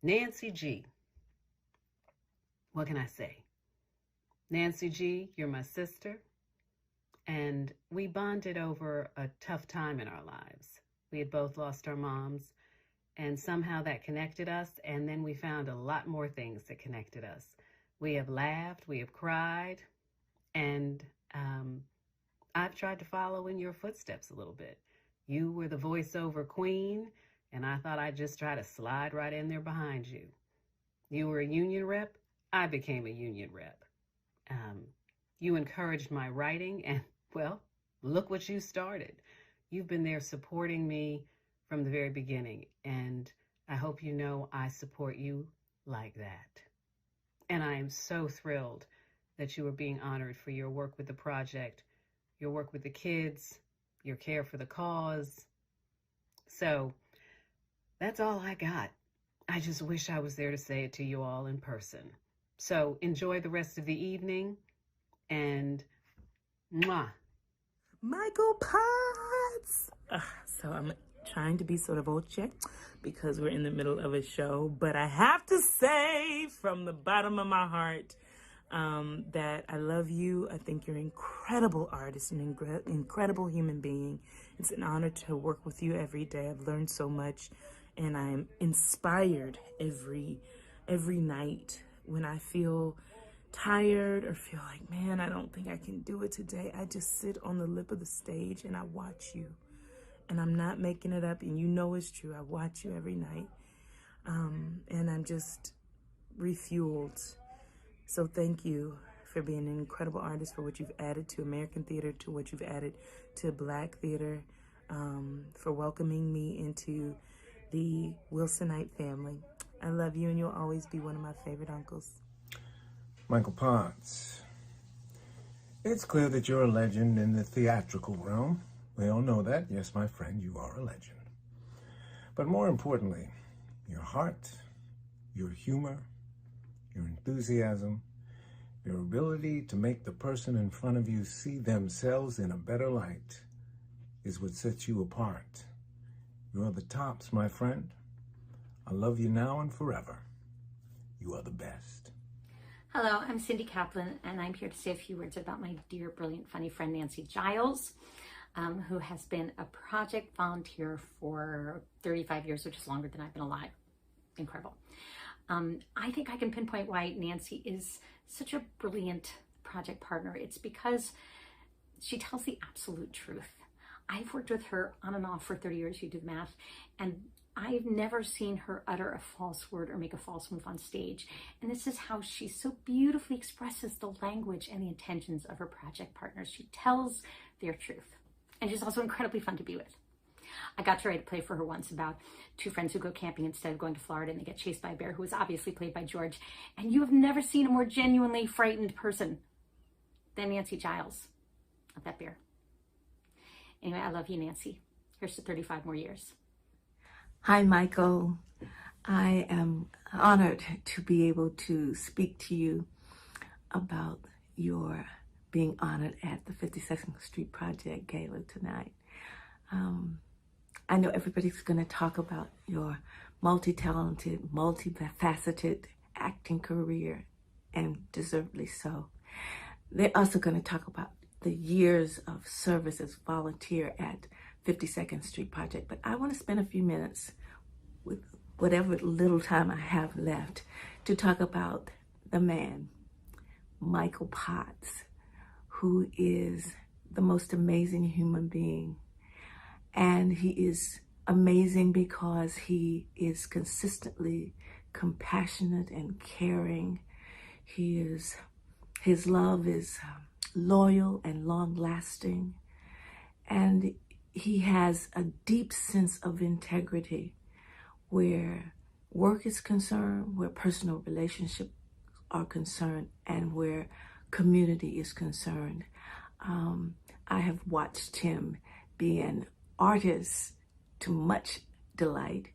Speaker 17: Nancy G. What can I say? Nancy G, you're my sister, and we bonded over a tough time in our lives. We had both lost our moms, and somehow that connected us, and then we found a lot more things that connected us. We have laughed, we have cried, and I've tried to follow in your footsteps a little bit. You were the voiceover queen, and I thought I'd just try to slide right in there behind you. You were a union rep, I became a union rep. You encouraged my writing, and, well, look what you started. You've been there supporting me from the very beginning, and I hope you know I support you like that. And I am so thrilled that you are being honored for your work with the project, your work with the kids, your care for the cause. So that's all I got. I just wish I was there to say it to you all in person. So enjoy the rest of the evening, and mwah.
Speaker 18: Michael Potts! So I'm trying to be sort of oche because we're in the middle of a show, but I have to say from the bottom of my heart that I love you. I think you're an incredible artist, an incredible human being. It's an honor to work with you every day. I've learned so much, and I'm inspired every night when I feel tired or feel like, man, I don't think I can do it today. I just sit on the lip of the stage and I watch you, and I'm not making it up, and you know it's true. I watch you every night, and I'm just refueled. So thank you for being an incredible artist, for what you've added to American theater, to what you've added to Black theater, for welcoming me into the Wilsonite family. I love you, and you'll always be one of my favorite uncles.
Speaker 13: Michael Potts, it's clear that you're a legend in the theatrical realm. We all know that. Yes, my friend, you are a legend. But more importantly, your heart, your humor, your enthusiasm, your ability to make the person in front of you see themselves in a better light is what sets you apart. You're the tops, my friend. I love you now and forever. You are the best.
Speaker 19: Hello, I'm Cindy Kaplan, and I'm here to say a few words about my dear, brilliant, funny friend, Nancy Giles, who has been a project volunteer for 35 years, which is longer than I've been alive. Incredible. I think I can pinpoint why Nancy is such a brilliant project partner. It's because she tells the absolute truth. I've worked with her on and off for 30 years, you do the math, and I've never seen her utter a false word or make a false move on stage. And this is how she so beautifully expresses the language and the intentions of her project partners. She tells their truth. And she's also incredibly fun to be with. I got to write a play for her once about two friends who go camping instead of going to Florida, and they get chased by a bear who was obviously played by George. And you have never seen a more genuinely frightened person than Nancy Giles of that bear. Anyway, I love you, Nancy. Here's to 35 more years.
Speaker 20: Hi, Michael. I am honored to be able to speak to you about your being honored at the 52nd Street Project Gala tonight. I know everybody's going to talk about your multi-talented, multifaceted acting career, and deservedly so. They're also going to talk about the years of service as volunteer at 52nd Street Project. But I want to spend a few minutes with whatever little time I have left to talk about the man, Michael Potts, who is the most amazing human being. And he is amazing because he is consistently compassionate and caring. His love is loyal and long-lasting. And he has a deep sense of integrity where work is concerned, where personal relationships are concerned, and where community is concerned. I have watched him be an artist to much delight.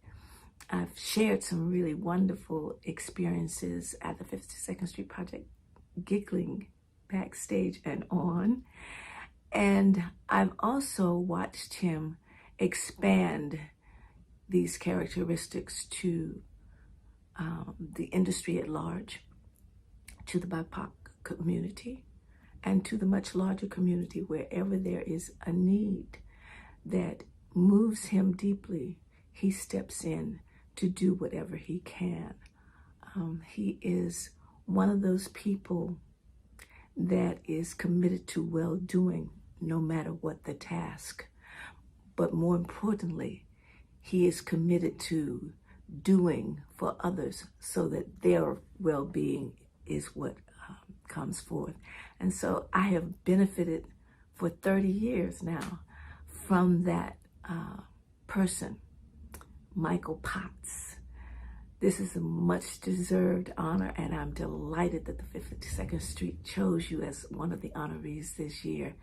Speaker 20: I've shared some really wonderful experiences at the 52nd Street Project, giggling backstage and on. And I've also watched him expand these characteristics to the industry at large, to the BIPOC community, and to the much larger community. Wherever there is a need that moves him deeply, he steps in to do whatever he can. He is one of those people that is committed to well-doing no matter what the task. But more importantly, he is committed to doing for others so that their well-being is what comes forth. And so I have benefited for 30 years now from that person, Michael Potts. This is a much deserved honor, and I'm delighted that the 52nd Street chose you as one of the honorees this year,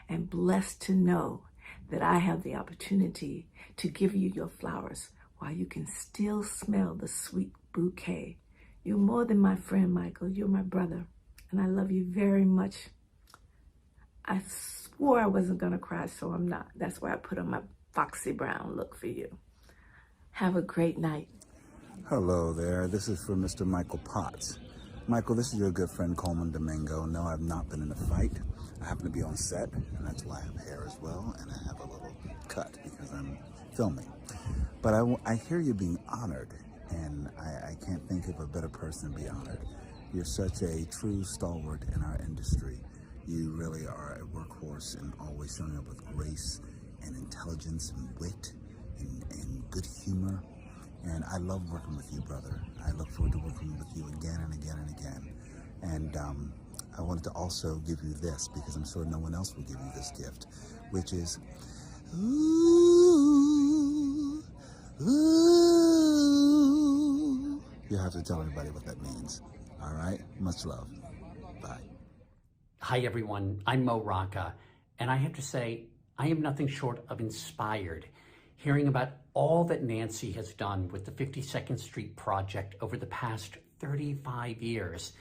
Speaker 20: and blessed to know that I have the opportunity to give you your flowers while you can still smell the sweet bouquet. You're more than my friend, Michael. You're my brother, and I love you very much. I swore I wasn't gonna cry, so I'm not. That's why I put on my foxy brown look for you. Have a great night.
Speaker 21: Hello there, this is for Mr. Michael Potts. Michael, this is your good friend Coleman Domingo. No, I've not been in a fight. I happen to be on set, and that's why I have hair as well, and I have a little cut because I'm filming. But I hear you being honored, and I can't think of a better person to be honored. You're such a true stalwart in our industry. You really are a workhorse and always showing up with grace and intelligence and wit and good humor. And I love working with you, brother. I look forward to working with you again and again and again. And I wanted to also give you this, because I'm sure no one else will give you this gift, which is, ooh, ooh. You'll have to tell everybody what that means. All right? Much love. Bye.
Speaker 22: Hi, everyone. I'm Mo Rocca, and I have to say, I am nothing short of inspired hearing about all that Nancy has done with the 52nd Street Project over the past 35 years.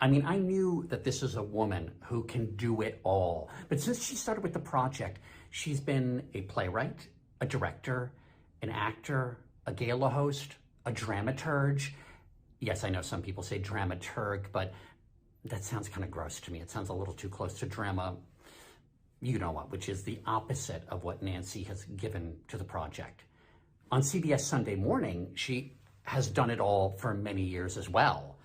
Speaker 22: I mean, I knew that this is a woman who can do it all. But since she started with the project, she's been a playwright, a director, an actor, a gala host, a dramaturge. Yes, I know some people say dramaturg, but that sounds kind of gross to me. It sounds a little too close to drama, you know what, which is the opposite of what Nancy has given to the project. On CBS Sunday Morning, she has done it all for many years as well.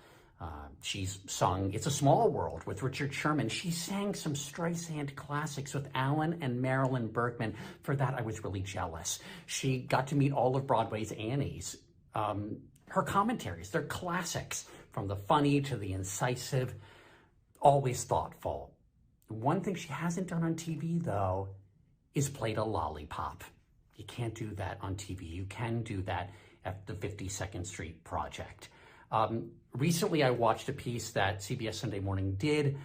Speaker 22: She's sung It's a Small World with Richard Sherman. She sang some Streisand classics with Alan and Marilyn Bergman. For that, I was really jealous. She got to meet all of Broadway's Annies. Her commentaries, they're classics, from the funny to the incisive, always thoughtful. One thing she hasn't done on TV, though, is played a lollipop. You can't do that on TV. You can do that at the 52nd Street Project. Recently, I watched a piece that CBS Sunday Morning did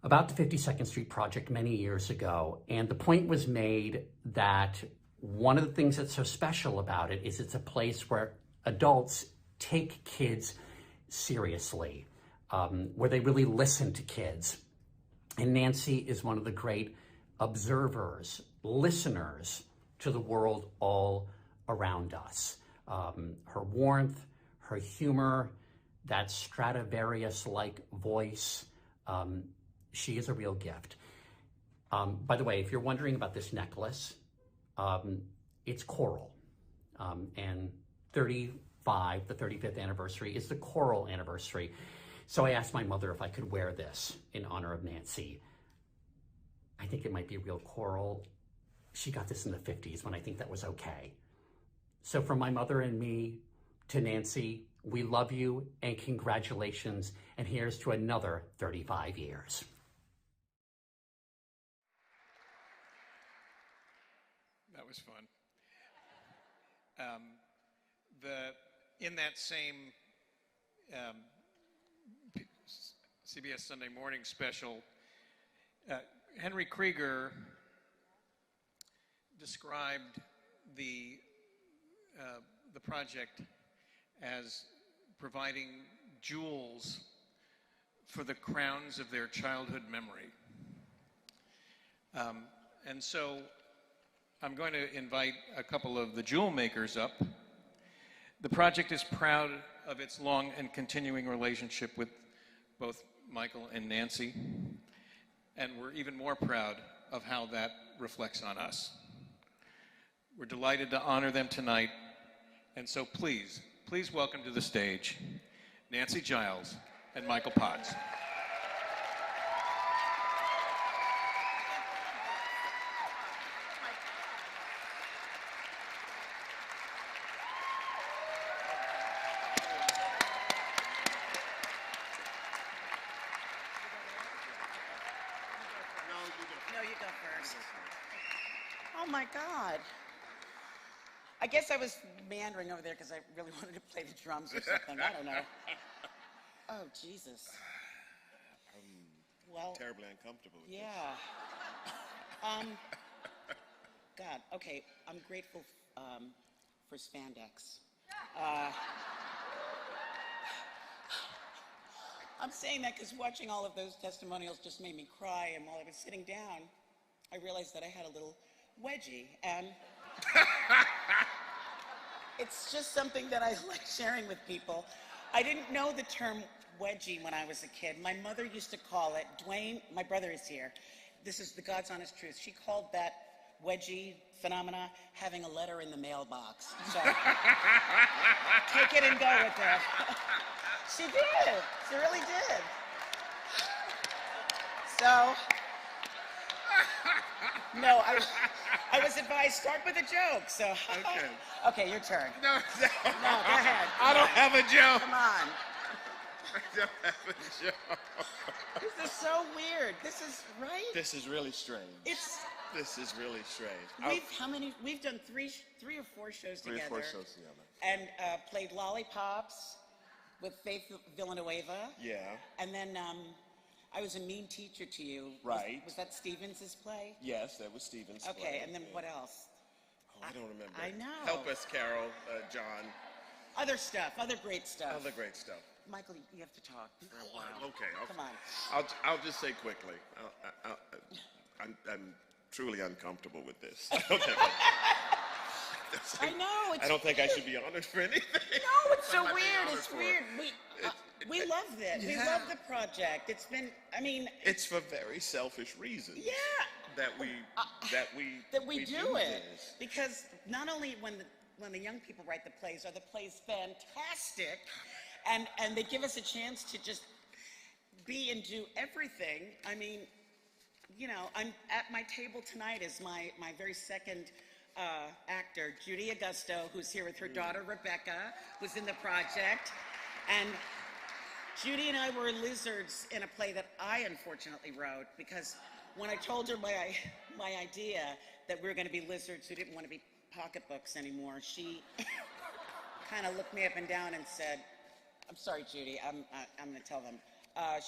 Speaker 22: about the 52nd Street Project many years ago, and the point was made that one of the things that's so special about it is it's a place where adults take kids seriously, where they really listen to kids. And Nancy is one of the great observers, listeners to the world all around us. Her warmth, her humor, that Stradivarius-like voice, she is a real gift. By the way, if you're wondering about this necklace, it's choral. And 35, the 35th anniversary, is the choral anniversary. So I asked my mother if I could wear this in honor of Nancy. I think it might be real choral. She got this in the 50s when I think that was okay. So from my mother and me to Nancy, we love you and congratulations. And here's to another 35 years.
Speaker 5: That was fun. In that same CBS Sunday Morning special, Henry Krieger described the project as providing jewels for the crowns of their childhood memory. And so I'm going to invite a couple of the jewel makers up. The project is proud of its long and continuing relationship with both Michael and Nancy, and we're even more proud of how that reflects on us. We're delighted to honor them tonight, and so please welcome to the stage Nancy Giles and Michael Potts.
Speaker 1: Oh my God. I guess I was meandering over there because I really wanted to play the drums or something. I don't know. Oh, Jesus. Well,
Speaker 2: terribly uncomfortable with
Speaker 1: yeah. God, okay. I'm grateful for spandex. I'm saying that because watching all of those testimonials just made me cry, and while I was sitting down, I realized that I had a little wedgie, and it's just something that I like sharing with people. I didn't know the term wedgie when I was a kid. My mother used to call it, Dwayne, my brother is here. This is the God's honest truth. She called that wedgie phenomena having a letter in the mailbox. So take it and go with it. She did. She really did. So, no, I was advised, start with a joke, so. Okay. Okay, your turn.
Speaker 2: No,
Speaker 1: go ahead.
Speaker 2: I don't have a joke.
Speaker 1: Come on.
Speaker 2: I don't have a joke.
Speaker 1: This is so weird. This is, right?
Speaker 2: This is really strange. This is really strange.
Speaker 1: We've done three or four shows together.
Speaker 2: 3 or 4 shows together.
Speaker 1: And played Lollipops with Faith Villanueva.
Speaker 2: Yeah.
Speaker 1: And then I was a mean teacher to you.
Speaker 2: Right.
Speaker 1: Was that Stevens' play?
Speaker 2: Yes, that was Stevens' play.
Speaker 1: Okay, and then what else?
Speaker 2: Oh, I don't remember.
Speaker 1: I know.
Speaker 2: Help us, Carol, John.
Speaker 1: Other stuff, other great stuff.
Speaker 2: Other great stuff.
Speaker 1: Michael, you have to talk for a while.
Speaker 2: Okay.
Speaker 1: Come on.
Speaker 2: I'll just say quickly. I'm truly uncomfortable with this. Okay.
Speaker 1: I know.
Speaker 2: I don't think I should be honored for anything.
Speaker 1: No, it's so weird. It's weird. We love this.
Speaker 2: Yeah.
Speaker 1: We love the project. It's been, I mean.
Speaker 2: It's for very selfish reasons.
Speaker 1: Yeah.
Speaker 2: That we
Speaker 1: do it.
Speaker 2: This.
Speaker 1: Because not only when the young people write the plays, are the plays fantastic, and they give us a chance to just be and do everything. I mean, you know, I'm at my table tonight is my very second actor, Judy Augusto, who's here with her daughter, Rebecca, who's in the project. And Judy and I were lizards in a play that I unfortunately wrote, because when I told her my idea that we were going to be lizards who didn't want to be pocketbooks anymore, she kind of looked me up and down and said, I'm sorry, Judy, I'm going to tell them.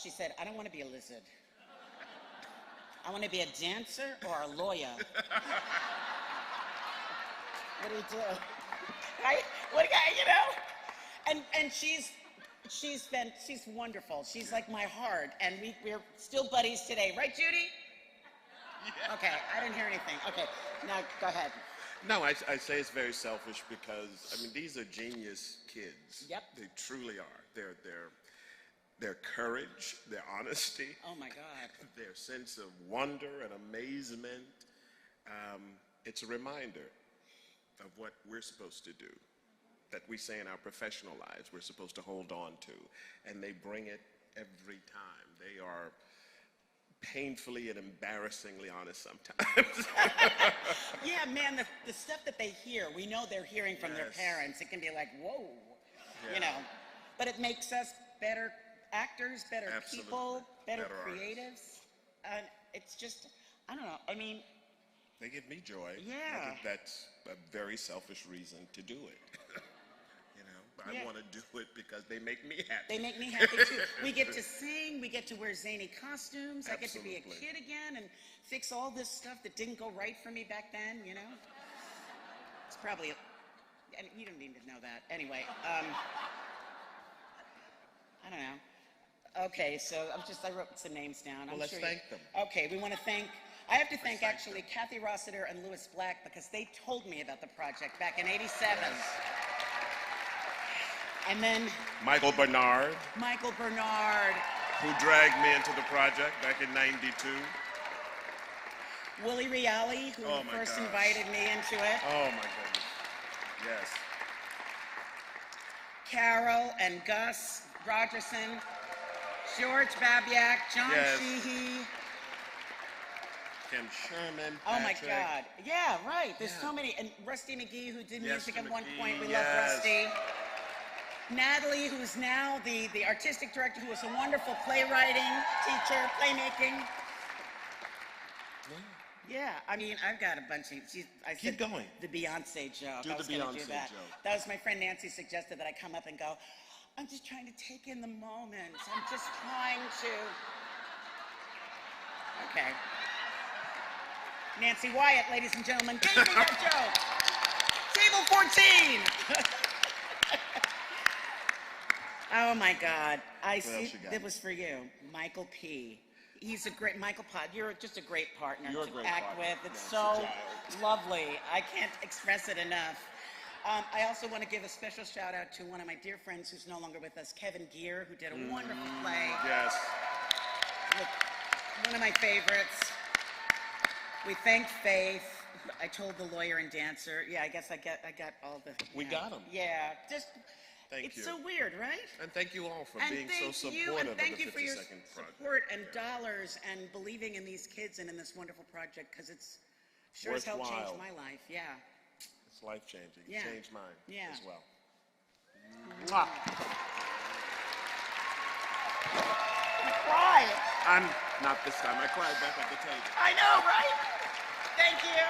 Speaker 1: She said, I don't want to be a lizard. I want to be a dancer or a lawyer. What do you do? Right? What, you know? And she's wonderful. She's like my heart, and we're still buddies today. Right, Judy? Yeah. Okay, I didn't hear anything. Okay, now go ahead.
Speaker 2: No, I say it's very selfish because, I mean, these are genius kids.
Speaker 1: Yep.
Speaker 2: They truly are. Their courage, their honesty.
Speaker 1: Oh, my God.
Speaker 2: Their sense of wonder and amazement. it's a reminder of what we're supposed to do, that we say in our professional lives we're supposed to hold on to, and they bring it every time. They are painfully and embarrassingly honest sometimes.
Speaker 1: Yeah, man, the stuff that they hear, we know they're hearing from their parents. It can be like, whoa, you know. But it makes us better actors, better people, better creatives. It's just, I don't know, I mean.
Speaker 2: They give me joy.
Speaker 1: Yeah.
Speaker 2: I think that's a very selfish reason to do it. You know, I want to do it because they make me happy.
Speaker 1: They make me happy too. We get to sing, we get to wear zany costumes. I get to be a kid again and fix all this stuff that didn't go right for me back then, you know? It's probably, and you don't need to know that. Anyway, I don't know. Okay, so I wrote some names down.
Speaker 2: Well, let's thank them.
Speaker 1: Okay, we want to thank, I have to thank actually Cathy Rossiter and Louis Black because they told me about the project back in '87.
Speaker 2: Yes.
Speaker 1: And then
Speaker 2: Michael Bernard,
Speaker 1: who
Speaker 2: dragged me into the project back in '92.
Speaker 1: Willie Reale, who first invited me into it.
Speaker 2: Oh my goodness. Yes.
Speaker 1: Carol and Gus Rogerson, George Babiak, John Sheehy.
Speaker 2: Kim Sherman.
Speaker 1: Oh my God. Yeah, right. There's so many. And Rusty McGee, who did music at one point. We love Rusty. Natalie, who's now the artistic director, who was a wonderful playwriting teacher, playmaking. Yeah, I mean, I've got a bunch of.
Speaker 2: Keep going.
Speaker 1: The Beyonce joke.
Speaker 2: Do
Speaker 1: I
Speaker 2: the
Speaker 1: was gonna
Speaker 2: Beyonce
Speaker 1: do that.
Speaker 2: joke.
Speaker 1: That was my friend Nancy suggested that I come up and go, I'm just trying to take in the moment. I'm just trying to. Okay. Nancy Wyatt, ladies and gentlemen, gave me that joke. Table 14. Oh my God. I see. It was for you, Michael P. He's a great, Michael Pot, you're just a great partner to act with. It's so lovely. I can't express it enough. I also want to give a special shout out to one of my dear friends who's no longer with us, Kevin Gear, who did a wonderful play.
Speaker 2: Yes.
Speaker 1: One of my favorites. We thanked Faith. I told the lawyer and dancer. Yeah, I guess I got all the.
Speaker 2: We got them.
Speaker 1: Yeah, just.
Speaker 2: Thank
Speaker 1: it's
Speaker 2: you.
Speaker 1: so weird, right?
Speaker 2: And thank you all for
Speaker 1: And
Speaker 2: being so
Speaker 1: thank you,
Speaker 2: supportive
Speaker 1: and thank
Speaker 2: of the
Speaker 1: you for your
Speaker 2: 52nd project.
Speaker 1: support and dollars and believing in these kids and in this wonderful project, because it's sure as hell changed my life. Yeah.
Speaker 2: It's life-changing.
Speaker 1: Yeah.
Speaker 2: It changed mine as well.
Speaker 1: Mwah. Cry.
Speaker 2: I'm not this time. I cried back at the table.
Speaker 1: I know, right? Thank you.